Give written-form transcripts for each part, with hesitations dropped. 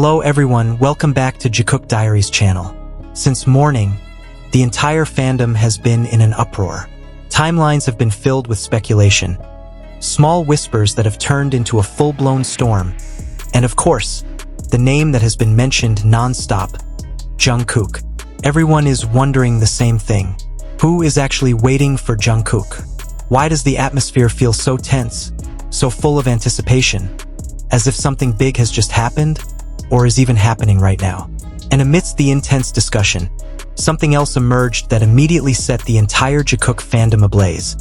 Hello everyone, welcome back to Jikook Diaries Channel. Since morning, the entire fandom has been in an uproar. Timelines have been filled with speculation, small whispers that have turned into a full-blown storm, and of course, the name that has been mentioned non-stop, Jungkook. Everyone is wondering the same thing. Who is actually waiting for Jungkook? Why does the atmosphere feel so tense, so full of anticipation, as if something big has just happened, or is even happening right now? And amidst the intense discussion, something else emerged that immediately set the entire Jikook fandom ablaze.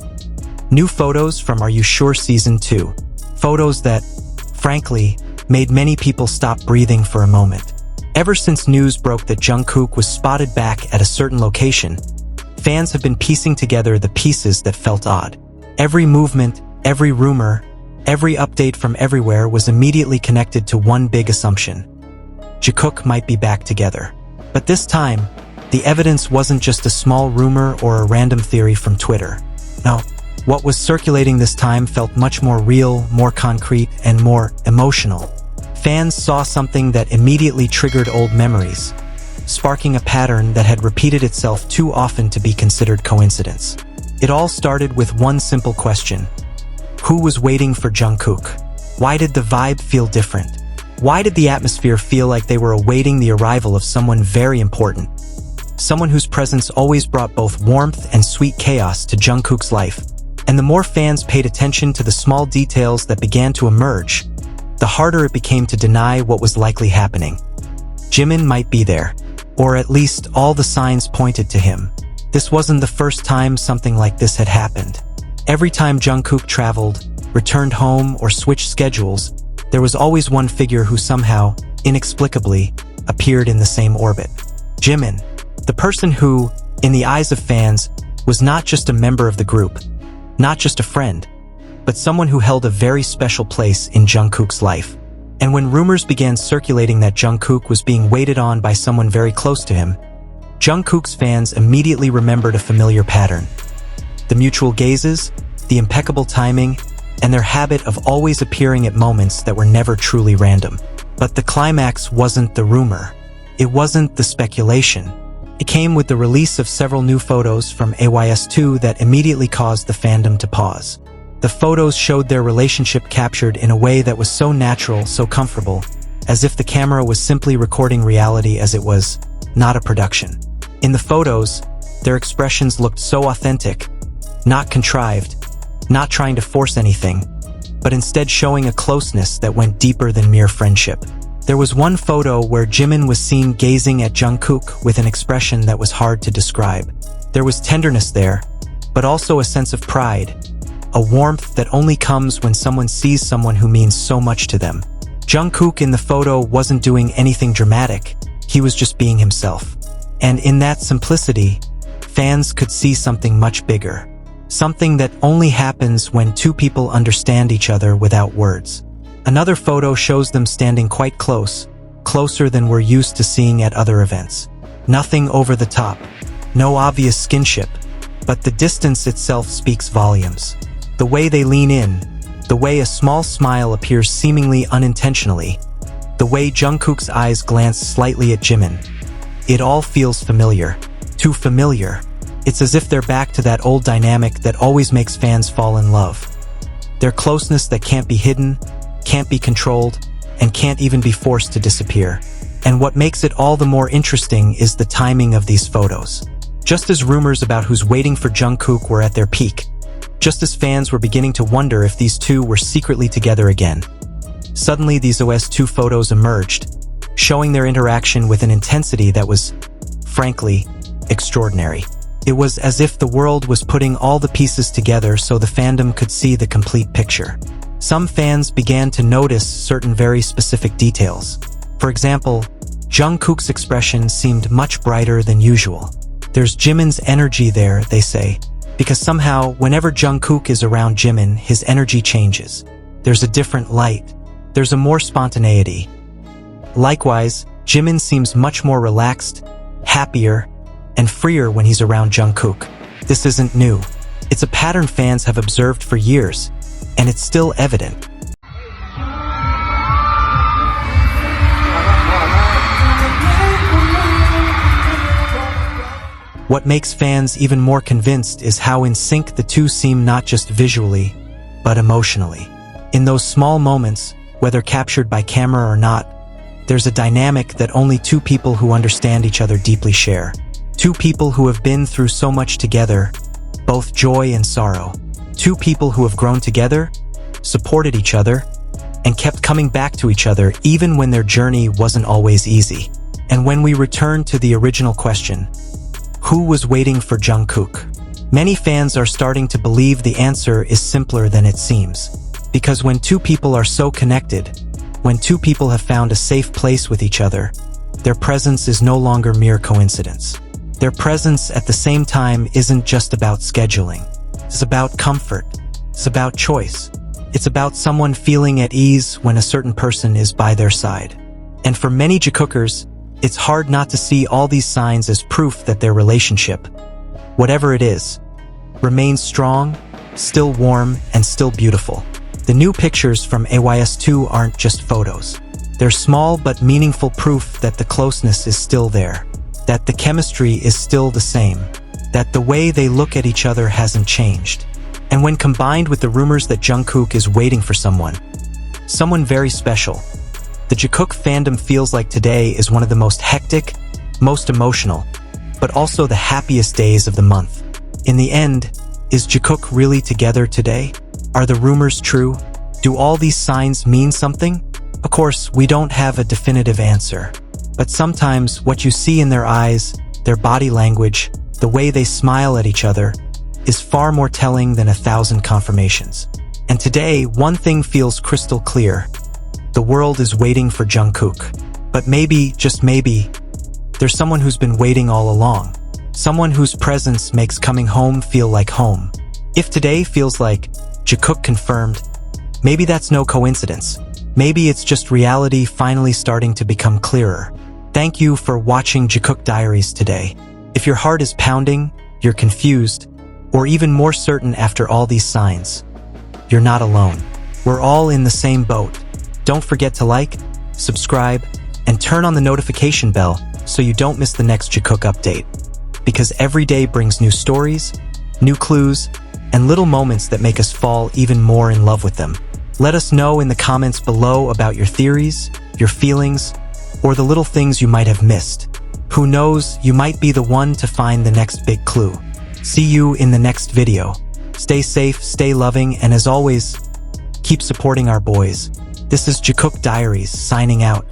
New photos from Are You Sure Season 2. Photos that, frankly, made many people stop breathing for a moment. Ever since news broke that Jungkook was spotted back at a certain location, fans have been piecing together the pieces that felt odd. Every movement, every rumor, every update from everywhere was immediately connected to one big assumption. Jikook might be back together. But this time, the evidence wasn't just a small rumor or a random theory from Twitter. No, what was circulating this time felt much more real, more concrete, and more emotional. Fans saw something that immediately triggered old memories, sparking a pattern that had repeated itself too often to be considered coincidence. It all started with one simple question. Who was waiting for Jungkook? Why did the vibe feel different? Why did the atmosphere feel like they were awaiting the arrival of someone very important? Someone whose presence always brought both warmth and sweet chaos to Jungkook's life. And the more fans paid attention to the small details that began to emerge, the harder it became to deny what was likely happening. Jimin might be there, or at least all the signs pointed to him. This wasn't the first time something like this had happened. Every time Jungkook traveled, returned home, or switched schedules, there was always one figure who somehow, inexplicably, appeared in the same orbit. Jimin, the person who, in the eyes of fans, was not just a member of the group, not just a friend, but someone who held a very special place in Jungkook's life. And when rumors began circulating that Jungkook was being waited on by someone very close to him, Jungkook's fans immediately remembered a familiar pattern. The mutual gazes, the impeccable timing, and their habit of always appearing at moments that were never truly random. But the climax wasn't the rumor. It wasn't the speculation. It came with the release of several new photos from AYS2 that immediately caused the fandom to pause. The photos showed their relationship captured in a way that was so natural, so comfortable, as if the camera was simply recording reality as it was, not a production. In the photos, their expressions looked so authentic, not contrived, not trying to force anything, but instead showing a closeness that went deeper than mere friendship. There was one photo where Jimin was seen gazing at Jungkook with an expression that was hard to describe. There was tenderness there, but also a sense of pride, a warmth that only comes when someone sees someone who means so much to them. Jungkook in the photo wasn't doing anything dramatic, he was just being himself. And in that simplicity, fans could see something much bigger. Something that only happens when two people understand each other without words. Another photo shows them standing quite close, closer than we're used to seeing at other events. Nothing over the top, no obvious skinship, but the distance itself speaks volumes. The way they lean in, the way a small smile appears seemingly unintentionally, the way Jungkook's eyes glance slightly at Jimin. It all feels familiar, too familiar. It's as if they're back to that old dynamic that always makes fans fall in love. Their closeness that can't be hidden, can't be controlled, and can't even be forced to disappear. And what makes it all the more interesting is the timing of these photos. Just as rumors about who's waiting for Jungkook were at their peak, just as fans were beginning to wonder if these two were secretly together again, suddenly these AYS2 photos emerged, showing their interaction with an intensity that was, frankly, extraordinary. It was as if the world was putting all the pieces together so the fandom could see the complete picture. Some fans began to notice certain very specific details. For example, Jungkook's expression seemed much brighter than usual. There's Jimin's energy there, they say, because somehow, whenever Jungkook is around Jimin, his energy changes. There's a different light. There's a more spontaneity. Likewise, Jimin seems much more relaxed, happier, and freer when he's around Jungkook. This isn't new. It's a pattern fans have observed for years, and it's still evident. What makes fans even more convinced is how in sync the two seem not just visually, but emotionally. In those small moments, whether captured by camera or not, there's a dynamic that only two people who understand each other deeply share. Two people who have been through so much together, both joy and sorrow. Two people who have grown together, supported each other, and kept coming back to each other even when their journey wasn't always easy. And when we return to the original question, who was waiting for Jungkook? Many fans are starting to believe the answer is simpler than it seems. Because when two people are so connected, when two people have found a safe place with each other, their presence is no longer mere coincidence. Their presence at the same time isn't just about scheduling. It's about comfort. It's about choice. It's about someone feeling at ease when a certain person is by their side. And for many Jikookers, it's hard not to see all these signs as proof that their relationship, whatever it is, remains strong, still warm, and still beautiful. The new pictures from AYS2 aren't just photos. They're small but meaningful proof that the closeness is still there, that the chemistry is still the same, that the way they look at each other hasn't changed. And when combined with the rumors that Jungkook is waiting for someone very special, the Jikook fandom feels like today is one of the most hectic, most emotional, but also the happiest days of the month. In the end, is Jikook really together today? Are the rumors true? Do all these signs mean something? Of course, we don't have a definitive answer. But sometimes what you see in their eyes, their body language, the way they smile at each other, is far more telling than 1,000 confirmations. And today, one thing feels crystal clear. The world is waiting for Jungkook. But maybe, just maybe, there's someone who's been waiting all along. Someone whose presence makes coming home feel like home. If today feels like Jikook confirmed, maybe that's no coincidence. Maybe it's just reality finally starting to become clearer. Thank you for watching Jikook Diaries today. If your heart is pounding, you're confused, or even more certain after all these signs, you're not alone. We're all in the same boat. Don't forget to like, subscribe, and turn on the notification bell so you don't miss the next Jikook update. Because every day brings new stories, new clues, and little moments that make us fall even more in love with them. Let us know in the comments below about your theories, your feelings, or the little things you might have missed. Who knows, you might be the one to find the next big clue. See you in the next video. Stay safe, stay loving, and as always, keep supporting our boys. This is Jikook Diaries signing out.